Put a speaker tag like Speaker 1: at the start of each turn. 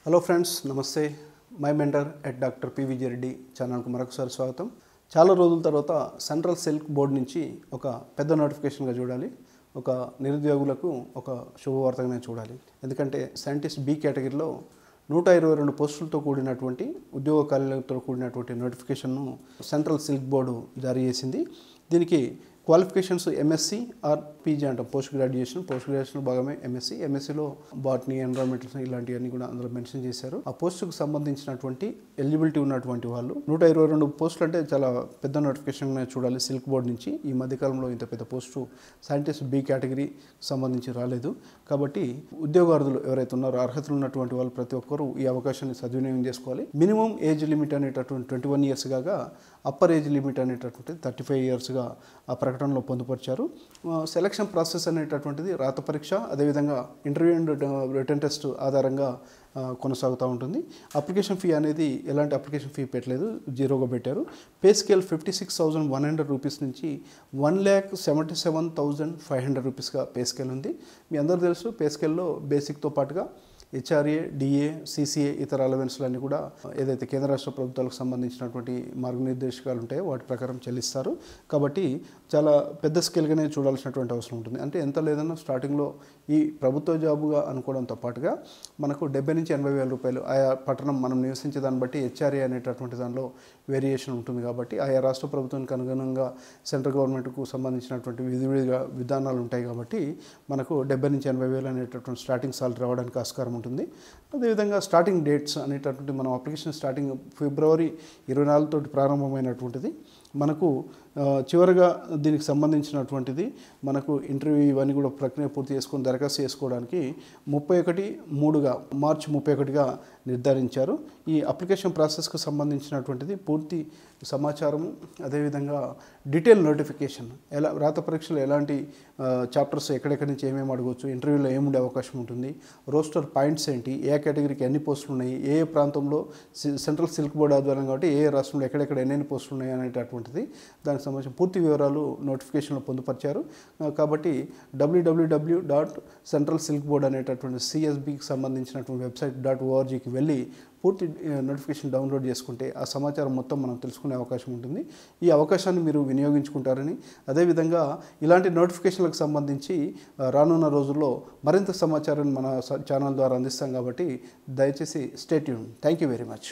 Speaker 1: Hello friends, నమస్తే. My mentor at doctor PVG Reddy ఛానల్కు మరొకసారి స్వాగతం. చాలా రోజుల తర్వాత సెంట్రల్ సిల్క్ బోర్డు నుంచి ఒక పెద్ద నోటిఫికేషన్గా చూడాలి, ఒక నిరుద్యోగులకు ఒక శుభవార్తగానే చూడాలి. ఎందుకంటే సైంటిస్ట్ బి కేటగిరీలో 122 పోస్టులతో కూడినటువంటి ఉద్యోగ ఖాళీలతో కూడినటువంటి నోటిఫికేషన్ను సెంట్రల్ సిల్క్ బోర్డు జారీ చేసింది. దీనికి క్వాలిఫికేషన్స్ ఎంఎస్సి ఆర్ పీజీ అంటాం. పోస్ట్ గ్రాడ్యుయేషన్ భాగమే ఎంఎస్సిలో బాటనీ, ఎన్విరాన్మెంటల్ ఇలాంటివన్నీ కూడా అందులో మెన్షన్ చేశారు. ఆ పోస్టుకు సంబంధించినటువంటి ఎలిజిబిలిటీ ఉన్నటువంటి వాళ్ళు 122 పోస్టులు అంటే చాలా పెద్ద నోటిఫికేషన్ చూడాలి సిల్క్ బోర్డు నుంచి. ఈ మధ్యకాలంలో ఇంత పెద్ద పోస్టు సైంటిస్ట్ బి కేటగిరీ సంబంధించి రాలేదు. కాబట్టి ఉద్యోగార్థులు ఎవరైతే ఉన్నారో అర్హతలు ఉన్నటువంటి వాళ్ళు ప్రతి ఒక్కరూ ఈ అవకాశాన్ని సద్వినియోగం చేసుకోవాలి. మినిమం ఏజ్ లిమిట్ అనేటటువంటి 21 ఇయర్స్ కాగా అప్పర్ ఏజ్ లిమిట్ అనేటటువంటి 35 ఇయర్స్గా ఆ ప్రకటనలో పొందుపరిచారు. సెలక్షన్ ప్రాసెస్ అనేటటువంటిది రాత పరీక్ష, అదేవిధంగా ఇంటర్వ్యూ అండ్ రిటన్ టెస్ట్ ఆధారంగా కొనసాగుతూ ఉంటుంది. అప్లికేషన్ ఫీ అనేది ఎలాంటి అప్లికేషన్ ఫీ పెట్టలేదు, జీరోగా పెట్టారు. పే స్కేల్ 56,100 రూపీస్ నుంచి 1,77,500 రూపీస్గా పే స్కేల్ ఉంది. మీ అందరూ తెలుసు, పే స్కేల్లో బేసిక్తో పాటుగా హెచ్ఆర్ఏ, డిఏ, సిసిఏ ఇతర అలవెన్స్లన్నీ కూడా ఏదైతే కేంద్ర రాష్ట్ర ప్రభుత్వాలకు సంబంధించినటువంటి మార్గనిర్దేశకాలు ఉంటాయో వాటి ప్రకారం చెల్లిస్తారు. కాబట్టి చాలా పెద్ద స్కేల్గానే చూడాల్సినటువంటి అవసరం ఉంటుంది. అంటే ఎంత లేదన్నా స్టార్టింగ్లో ఈ ప్రభుత్వ జాబుగా అనుకోవడంతో పాటుగా మనకు 70 నుంచి 80 వేల రూపాయలు ఆయా పట్టణం మనం నివసించే దాన్ని బట్టి హెచ్ఆర్ఏ అనేటటువంటి దానిలో వేరియేషన్ ఉంటుంది. కాబట్టి ఆయా రాష్ట్ర ప్రభుత్వానికి అనుగుణంగా సెంట్రల్ గవర్నమెంట్కు సంబంధించినటువంటి విధానాలు ఉంటాయి. కాబట్టి మనకు 70 నుంచి 80 వేలు అనేటటువంటి స్టార్టింగ్ సాలరీ రావడానికి ఆస్కారం ఉంటుంది. అదేవిధంగా స్టార్టింగ్ డేట్స్ అనేటటువంటి మనం అప్లికేషన్ స్టార్టింగ్ ఫిబ్రవరి 24 తోటి ప్రారంభమైనటువంటిది. మనకు చివరిగా దీనికి సంబంధించినటువంటిది మనకు ఇంటర్వ్యూ ఇవన్నీ కూడా ప్రక్రియ పూర్తి చేసుకొని దరఖాస్తు చేసుకోవడానికి 31/3 మార్చి 31గా నిర్ధారించారు. ఈ అప్లికేషన్ ప్రాసెస్కు సంబంధించినటువంటిది పూర్తి సమాచారము, అదేవిధంగా డీటెయిల్ నోటిఫికేషన్, ఎలా రాత పరీక్షలు ఎలాంటి చాప్టర్స్ ఎక్కడెక్కడి నుంచి ఏమేమి అడగవచ్చు, ఇంటర్వ్యూలో ఏముండే అవకాశం ఉంటుంది, రోస్టర్ పాయింట్స్ ఏంటి, ఏ కేటగిరీకి ఎన్ని పోస్టులు ఉన్నాయి, ఏ ప్రాంతంలో సెంట్రల్ సిల్క్ బోర్డు ఆధ్వర్యం కాబట్టి ఏ రాష్ట్రంలో ఎక్కడెక్కడ ఎన్ని పోస్టులు ఉన్నాయి అనేటటువంటిది దానికి సంబంధించిన పూర్తి వివరాలు నోటిఫికేషన్లో పొందుపరిచారు. కాబట్టి www.centralsilkboard అనేటటువంటి సిఎస్బికి సంబంధించినటువంటి వెబ్సైట్ .orgకి వెళ్ళి పూర్తి నోటిఫికేషన్ డౌన్లోడ్ చేసుకుంటే ఆ సమాచారం మొత్తం మనం తెలుసుకునే అవకాశం ఉంటుంది. ఈ అవకాశాన్ని మీరు వినియోగించుకుంటారని, అదేవిధంగా ఇలాంటి నోటిఫికేషన్లకు సంబంధించి రానున్న రోజుల్లో మరింత సమాచారాన్ని మన ఛానల్ ద్వారా అందిస్తాం. కాబట్టి దయచేసి stay tune. Thank you very much.